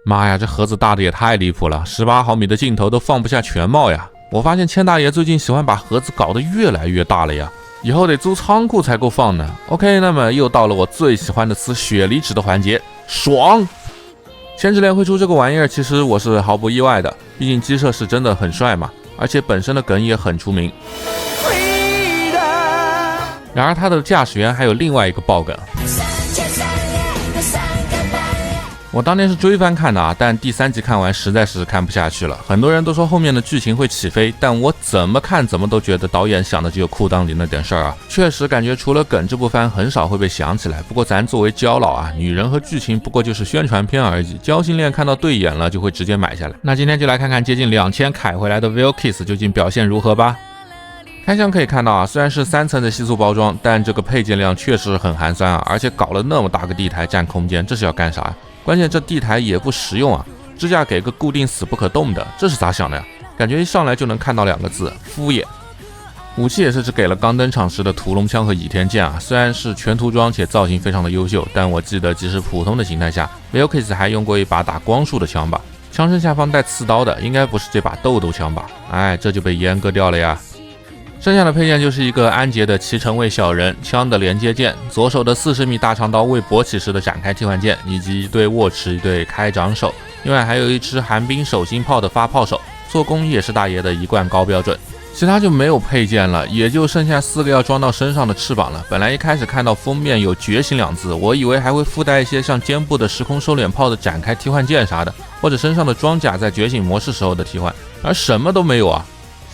妈呀，这盒子大的也太离谱了，18毫米的镜头都放不下全貌呀！我发现千大爷最近喜欢把盒子搞得越来越大了呀，以后得租仓库才够放呢。OK， 那么又到了我最喜欢的撕血离纸的环节，爽！千纸链会出这个玩意儿，其实我是毫不意外的，毕竟鸡舍是真的很帅嘛，而且本身的梗也很出名。然而他的驾驶员还有另外一个爆梗。我当年是追番看的啊，但第3集看完实在是看不下去了。很多人都说后面的剧情会起飞，但我怎么看怎么都觉得导演想的只有裤裆里那点事儿啊。确实感觉除了梗，这部番很少会被想起来。不过咱作为胶佬啊，女人和剧情不过就是宣传片而已，交心链看到对眼了就会直接买下来。那今天就来看看接近2000凯回来的 Will Kiss 究竟表现如何吧。开箱可以看到啊，虽然是3层的吸塑包装，但这个配件量确实很寒酸啊，而且搞了那么大个地台占空间，这是要干啥？关键这地台也不实用啊，支架给个固定死不可动的，这是咋想的呀？感觉一上来就能看到2个字：敷衍。武器也是只给了刚登场时的屠龙枪和倚天剑啊，虽然是全涂装且造型非常的优秀，但我记得即使普通的形态下 ，Will 还用过一把打光束的枪吧，枪身下方带刺刀的，应该不是这把豆豆枪吧？哎，这就被阉割掉了呀。剩下的配件就是一个安捷的骑乘位小人，枪的连接件，左手的40米大长刀为勃起时的展开替换键，以及一对握持一对开掌手，另外还有一支寒冰手心炮的发炮手，做工也是大爷的一贯高标准。其他就没有配件了，也就剩下4个要装到身上的翅膀了。本来一开始看到封面有觉醒2字，我以为还会附带一些像肩部的时空收敛炮的展开替换键啥的，或者身上的装甲在觉醒模式时候的替换，而什么都没有啊。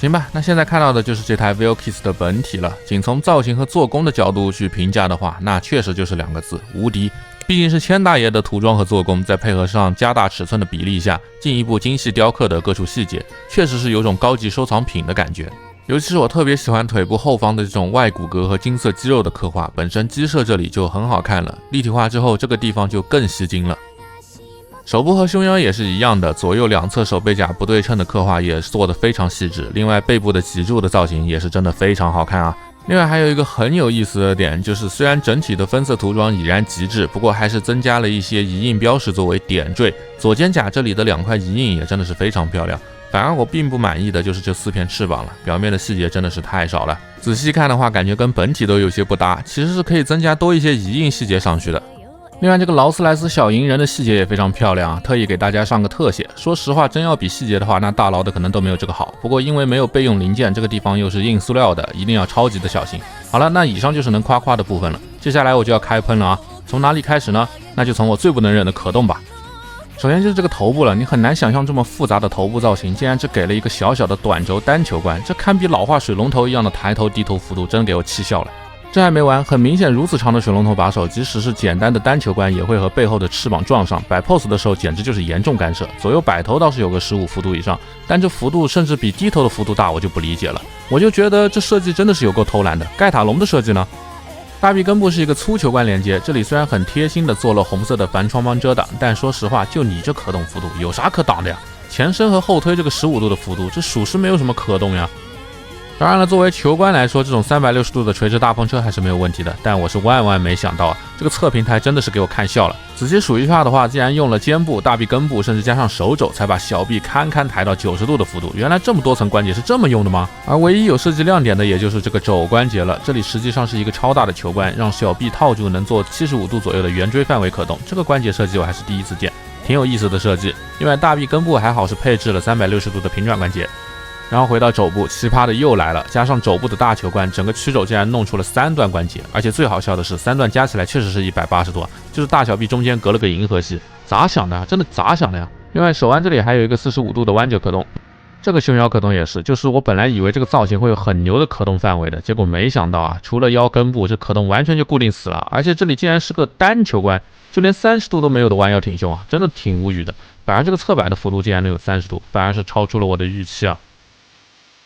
行吧，那现在看到的就是这台 Will Kiss 的本体了。仅从造型和做工的角度去评价的话，那确实就是2个字：无敌。毕竟是千大爷的涂装和做工，再配合上加大尺寸的比例下，进一步精细雕刻的各处细节，确实是有种高级收藏品的感觉。尤其是我特别喜欢腿部后方的这种外骨骼和金色肌肉的刻画，本身鸡舍这里就很好看了，立体化之后这个地方就更吸睛了。手部和胸腰也是一样的，左右2侧手背甲不对称的刻画也做得非常细致。另外背部的脊柱的造型也是真的非常好看啊。另外还有一个很有意思的点，就是虽然整体的分色涂装已然极致，不过还是增加了一些遗印标识作为点缀。左肩甲这里的2块遗印也真的是非常漂亮。反而我并不满意的就是这4片翅膀了，表面的细节真的是太少了。仔细看的话，感觉跟本体都有些不搭，其实是可以增加多一些遗印细节上去的。另外这个劳斯莱斯小银人的细节也非常漂亮啊，特意给大家上个特写。说实话，真要比细节的话，那大劳的可能都没有这个好。不过因为没有备用零件，这个地方又是硬塑料的，一定要超级的小心。好了，那以上就是能夸夸的部分了，接下来我就要开喷了啊！从哪里开始呢？那就从我最不能忍的可动吧。首先就是这个头部了，你很难想象这么复杂的头部造型，竟然只给了一个小小的短轴单球关，这堪比老化水龙头一样的抬头低头幅度，真给我气笑了。这还没完，很明显如此长的水龙头把手，即使是简单的单球关也会和背后的翅膀撞上，摆 pose 的时候简直就是严重干涉。左右摆头倒是有个15幅度以上，但这幅度甚至比低头的幅度大，我就不理解了。我就觉得这设计真的是有够偷懒的。盖塔龙的设计呢？大臂根部是一个粗球关连接，这里虽然很贴心的做了红色的反窗帮遮挡，但说实话，就你这可动幅度有啥可挡的呀？前伸和后推这个15度的幅度，这属实没有什么可动呀。当然了，作为球关来说，这种360度的垂直大风车还是没有问题的，但我是万万没想到啊，这个侧平台真的是给我看笑了。仔细数一下的话，竟然用了肩部、大臂根部，甚至加上手肘，才把小臂堪抬到90度的幅度。原来这么多层关节是这么用的吗？而唯一有设计亮点的，也就是这个肘关节了。这里实际上是一个超大的球关，让小臂套住，能做75度左右的圆锥范围可动。这个关节设计我还是第一次见，挺有意思的设计。另外，大臂根部还好是配置了360度的平转关节。然后回到肘部，奇葩的又来了，加上肘部的大球关，整个曲肘竟然弄出了3段关节，而且最好笑的是3段加起来确实是180度，就是大小臂中间隔了个银河系，咋想的呀？真的咋想的呀？另外手腕这里还有一个45度的弯折可动，这个胸腰可动也是，就是我本来以为这个造型会有很牛的可动范围的，结果没想到啊，除了腰根部，这可动完全就固定死了，而且这里竟然是个单球关，就连30度都没有的弯腰挺胸啊，真的挺无语的。反而这个侧摆的幅度竟然能有30度，反而是超出了我的预期啊。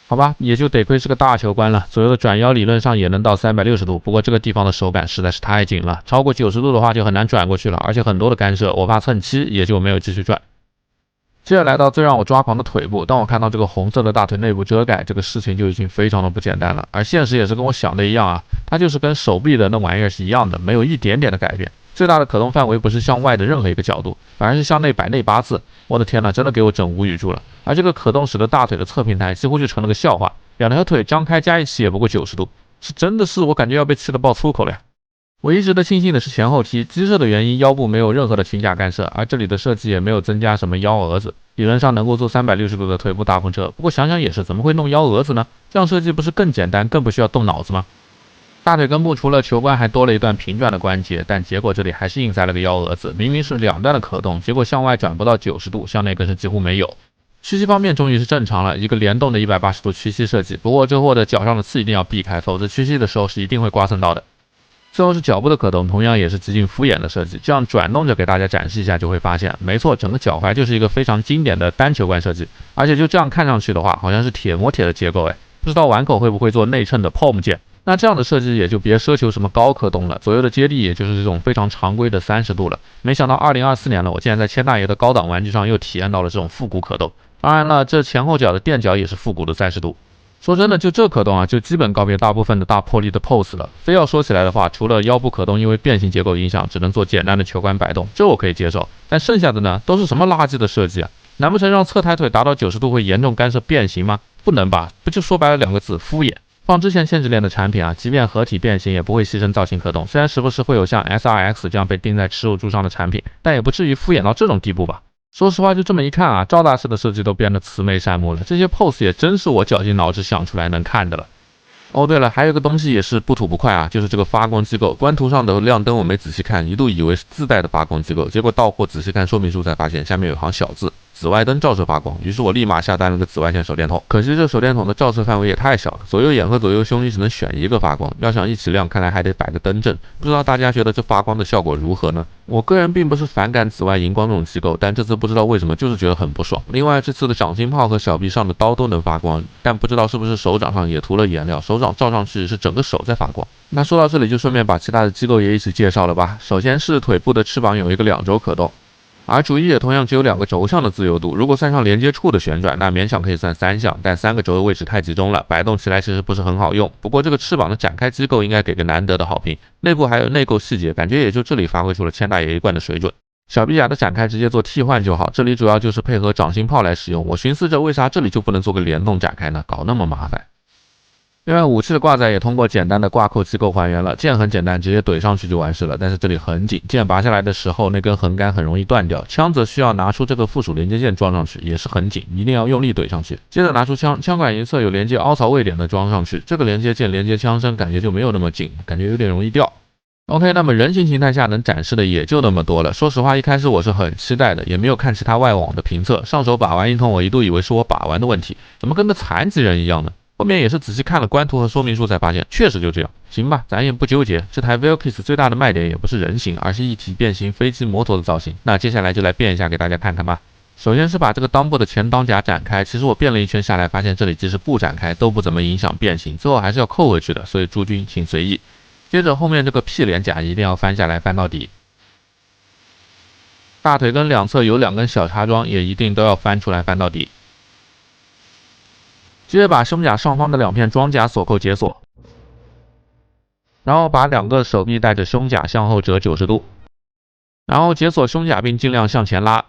好吧，也就得亏是个大球关了，左右的转腰理论上也能到360度，不过这个地方的手感实在是太紧了，超过90度的话就很难转过去了，而且很多的干涉，我怕蹭漆，也就没有继续转。接着来到最让我抓狂的腿部，当我看到这个红色的大腿内部遮盖，这个事情就已经非常的不简单了，而现实也是跟我想的一样啊，它就是跟手臂的那玩意儿是一样的，没有一点点的改变。最大的可动范围不是向外的任何一个角度，反而是向内摆内八字。我的天呐，真的给我整无语住了。而这个可动使得大腿的侧平台几乎就成了个笑话，两条腿张开加一起也不过90度，真的是我感觉要被气得爆粗口了呀。我一直的庆幸的是前后踢机设的原因，腰部没有任何的裙甲干涉，而这里的设计也没有增加什么幺蛾子，理论上能够做360度的腿部大风车。不过想想也是，怎么会弄幺蛾子呢？这样设计不是更简单，更不需要动脑子吗？大腿根部除了球关还多了一段平转的关节，但结果这里还是硬塞了个幺蛾子，明明是两段的可动，结果向外转不到90度，向内更是几乎没有。屈膝方面终于是正常了，一个联动的180度屈膝设计，不过这货的脚上的刺一定要避开，否则屈膝的时候是一定会刮蹭到的。最后是脚部的可动，同样也是极尽敷衍的设计，这样转动着给大家展示一下就会发现，没错，整个脚踝就是一个非常经典的单球关设计，而且就这样看上去的话，好像是铁磨铁的结构，不知道碗口会不会做内衬的 POM 键。那这样的设计也就别奢求什么高可动了，左右的接地也就是这种非常常规的30度了。没想到2024年了，我竟然在千大爷的高档玩具上又体验到了这种复古可动。当然了，这前后脚的垫脚也是复古的30度。说真的，就这可动啊，就基本告别大部分的大魄力的 pose 了。非要说起来的话，除了腰部可动因为变形结构影响，只能做简单的球关摆动，这我可以接受。但剩下的呢，都是什么垃圾的设计啊？难不成让侧抬腿达到90度会严重干涉变形吗？不能吧？不就说白了2个字，敷衍。放之前限制链的产品啊，即便合体变形也不会牺牲造型可动，虽然时不时会有像 SRX 这样被钉在耻辱柱上的产品，但也不至于敷衍到这种地步吧。说实话，就这么一看啊，赵大师的设计都变得慈眉善目了，这些 pose 也真是我绞尽脑汁想出来能看的了。哦，对了，还有一个东西也是不吐不快啊，就是这个发光机构。官图上的亮灯我没仔细看，一度以为是自带的发光机构，结果到货仔细看说明书才发现下面有行小字。紫外灯照射发光，于是我立马下单了个紫外线手电筒。可惜这手电筒的照射范围也太小了，左右眼和左右胸你只能选一个发光，要想一起亮，看来还得摆个灯阵。不知道大家觉得这发光的效果如何呢？我个人并不是反感紫外荧光这种机构，但这次不知道为什么就是觉得很不爽。另外这次的掌心炮和小臂上的刀都能发光，但不知道是不是手掌上也涂了颜料，手掌照上去是整个手在发光。那说到这里就顺便把其他的机构也一起介绍了吧。首先是腿部的翅膀有一个2轴可动。而主翼也同样只有2个轴上的自由度，如果算上连接处的旋转，那勉强可以算3项，但3个轴的位置太集中了，摆动起来其实不是很好用。不过这个翅膀的展开机构应该给个难得的好评，内部还有内构细节，感觉也就这里发挥出了千大爷一贯的水准。小臂甲的展开直接做替换就好，这里主要就是配合掌心炮来使用。我寻思着为啥这里就不能做个联动展开呢？搞那么麻烦。另外武器的挂载也通过简单的挂扣机构还原了，剑很简单，直接怼上去就完事了。但是这里很紧，剑拔下来的时候那根横杆很容易断掉，枪则需要拿出这个附属连接件装上去，也是很紧，一定要用力怼上去。接着拿出枪，枪管一侧有连接凹槽位点的装上去，这个连接件连接枪身感觉就没有那么紧，感觉有点容易掉。OK， 那么人形形态下能展示的也就那么多了。说实话，一开始我是很期待的，也没有看其他外网的评测，上手把玩一通，我一度以为是我把玩的问题，怎么跟个残疾人一样呢？后面也是仔细看了官图和说明书才发现，确实就这样。行吧，咱也不纠结。这台 Vilkis 最大的卖点也不是人形，而是一体变形飞机摩托的造型。那接下来就来变一下给大家看看吧。首先是把这个裆部的前裆夹展开，其实我变了一圈下来，发现这里即使不展开都不怎么影响变形，最后还是要扣回去的，所以诸君请随意。接着后面这个屁脸夹一定要翻下来，翻到底。大腿根两侧有2根小插桩，也一定都要翻出来，翻到底。接着把胸甲上方的2片装甲锁扣解锁，然后把2个手臂带着胸甲向后折90度，然后解锁胸甲并尽量向前拉。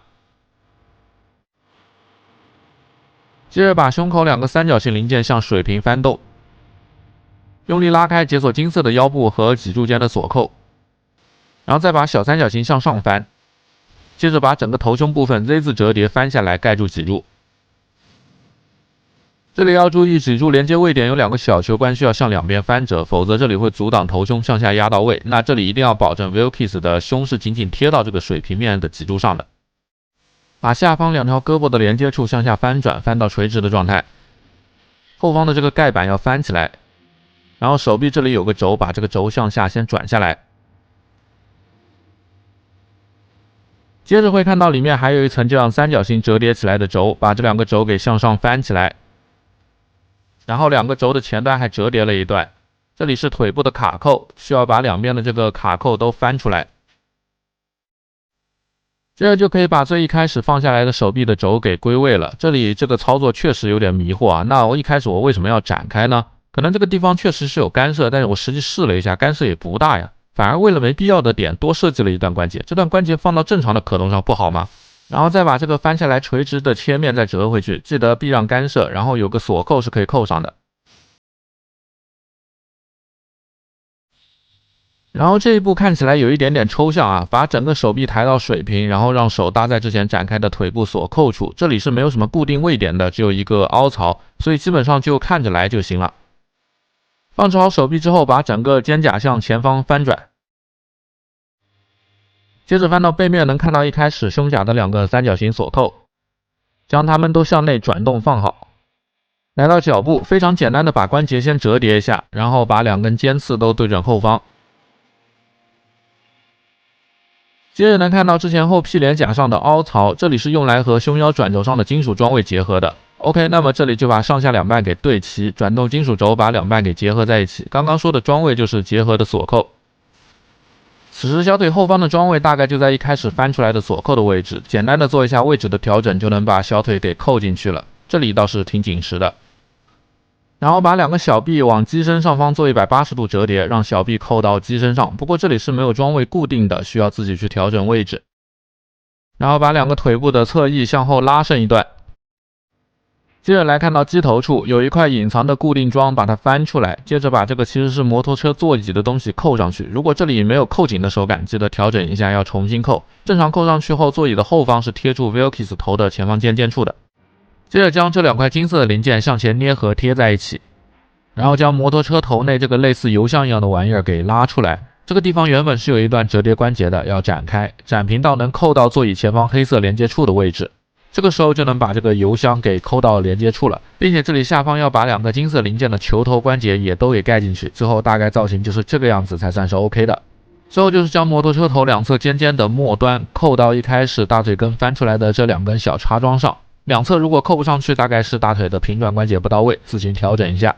接着把胸口2个三角形零件向水平翻动，用力拉开解锁金色的腰部和脊柱间的锁扣，然后再把小三角形向上翻，接着把整个头胸部分 Z 字折叠翻下来盖住脊柱。这里要注意，脊柱连接位点有2个小球关需要向两边翻折，否则这里会阻挡头胸向下压到位。那这里一定要保证 Vilkis 的胸是紧紧贴到这个水平面的脊柱上的。把下方2条胳膊的连接处向下翻转，翻到垂直的状态。后方的这个盖板要翻起来，然后手臂这里有个轴，把这个轴向下先转下来。接着会看到里面还有一层这样三角形折叠起来的轴，把这2个轴给向上翻起来。然后2个轴的前端还折叠了一段，这里是腿部的卡扣，需要把两边的这个卡扣都翻出来。这就可以把最一开始放下来的手臂的轴给归位了。这里这个操作确实有点迷惑啊。那我一开始我为什么要展开呢？可能这个地方确实是有干涉，但是我实际试了一下，干涉也不大呀。反而为了没必要的点多设计了一段关节，这段关节放到正常的可动上不好吗？然后再把这个翻下来垂直的切面再折回去，记得避让干涉，然后有个锁扣是可以扣上的。然后这一步看起来有一点点抽象啊，把整个手臂抬到水平，然后让手搭在之前展开的腿部锁扣处，这里是没有什么固定位点的，只有一个凹槽，所以基本上就看着来就行了。放置好手臂之后，把整个肩胛向前方翻转，接着翻到背面，能看到一开始胸甲的两个三角形锁扣，将它们都向内转动放好。来到脚部，非常简单的把关节先折叠一下，然后把两根尖刺都对准后方。接着能看到之前后屁连甲上的凹槽，这里是用来和胸腰转轴上的金属装位结合的。OK， 那么这里就把上下两半给对齐，转动金属轴把两半给结合在一起。刚刚说的装位就是结合的锁扣。此时小腿后方的装位大概就在一开始翻出来的锁扣的位置，简单的做一下位置的调整，就能把小腿给扣进去了。这里倒是挺紧实的。然后把两个小臂往机身上方做180度折叠，让小臂扣到机身上。不过这里是没有装位固定的，需要自己去调整位置。然后把两个腿部的侧翼向后拉伸一段。接着来看到机头处有一块隐藏的固定桩，把它翻出来。接着把这个其实是摩托车座椅的东西扣上去。如果这里没有扣紧的手感，记得调整一下，要重新扣。正常扣上去后，座椅的后方是贴住 Vilkis 头的前方尖处的。接着将这两块金色的零件向前捏合贴在一起，然后将摩托车头内这个类似油箱一样的玩意儿给拉出来。这个地方原本是有一段折叠关节的，要展开，展平到能扣到座椅前方黑色连接处的位置。这个时候就能把这个油箱给扣到连接处了，并且这里下方要把两个金色零件的球头关节也都给盖进去。最后大概造型就是这个样子才算是 OK 的。最后就是将摩托车头两侧尖尖的末端扣到一开始大腿根翻出来的这两根小插桩上。两侧如果扣不上去，大概是大腿的平转关节不到位，自行调整一下。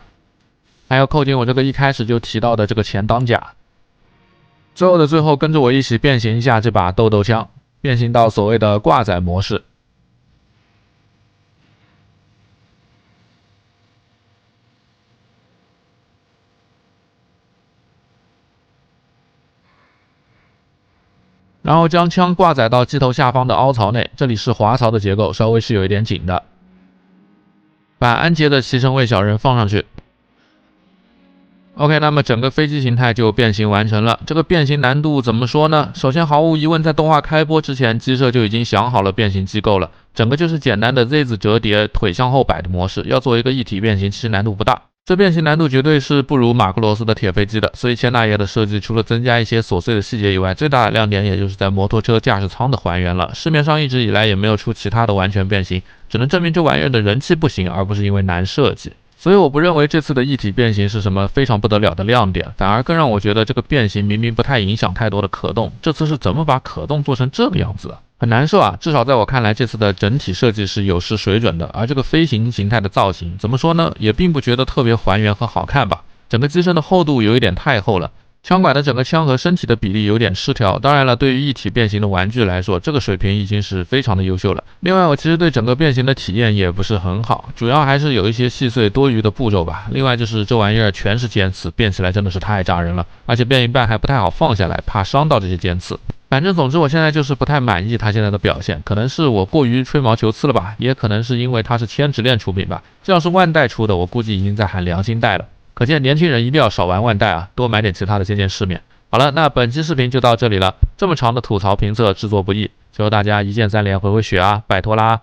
还要扣紧我这个一开始就提到的这个前裆甲。最后的最后，跟着我一起变形一下这把豆豆枪，变形到所谓的挂载模式。然后将枪挂载到机头下方的凹槽内，这里是滑槽的结构，稍微是有一点紧的。把安捷的骑乘位小人放上去。OK， 那么整个飞机形态就变形完成了。这个变形难度怎么说呢？首先毫无疑问，在动画开播之前，机社就已经想好了变形机构了，整个就是简单的 Z 字折叠腿向后摆的模式。要做一个一体变形，其实难度不大。这变形难度绝对是不如马克罗斯的铁飞机的，所以千大爷的设计除了增加一些琐碎的细节以外，最大的亮点也就是在摩托车驾驶舱的还原了。市面上一直以来也没有出其他的完全变形，只能证明这玩意儿的人气不行，而不是因为难设计。所以我不认为这次的一体变形是什么非常不得了的亮点，反而更让我觉得这个变形明明不太影响太多的可动，这次是怎么把可动做成这个样子的？很难受啊，至少在我看来，这次的整体设计是有失水准的。而这个飞行形态的造型，怎么说呢，也并不觉得特别还原和好看吧。整个机身的厚度有一点太厚了，枪管的整个枪和身体的比例有点失调。当然了，对于一体变形的玩具来说，这个水平已经是非常的优秀了。另外，我其实对整个变形的体验也不是很好，主要还是有一些细碎多余的步骤吧。另外就是这玩意儿全是尖刺，变起来真的是太炸人了，而且变一半还不太好放下来，怕伤到这些尖刺。反正总之我现在就是不太满意它现在的表现，可能是我过于吹毛求疵了吧，也可能是因为它是千纸链出品吧。这要是万代出的，我估计已经在喊良心代了。可见年轻人一定要少玩万代啊，多买点其他的见见世面。好了，那本期视频就到这里了。这么长的吐槽评测制作不易，求大家一键3连回血啊，拜托啦！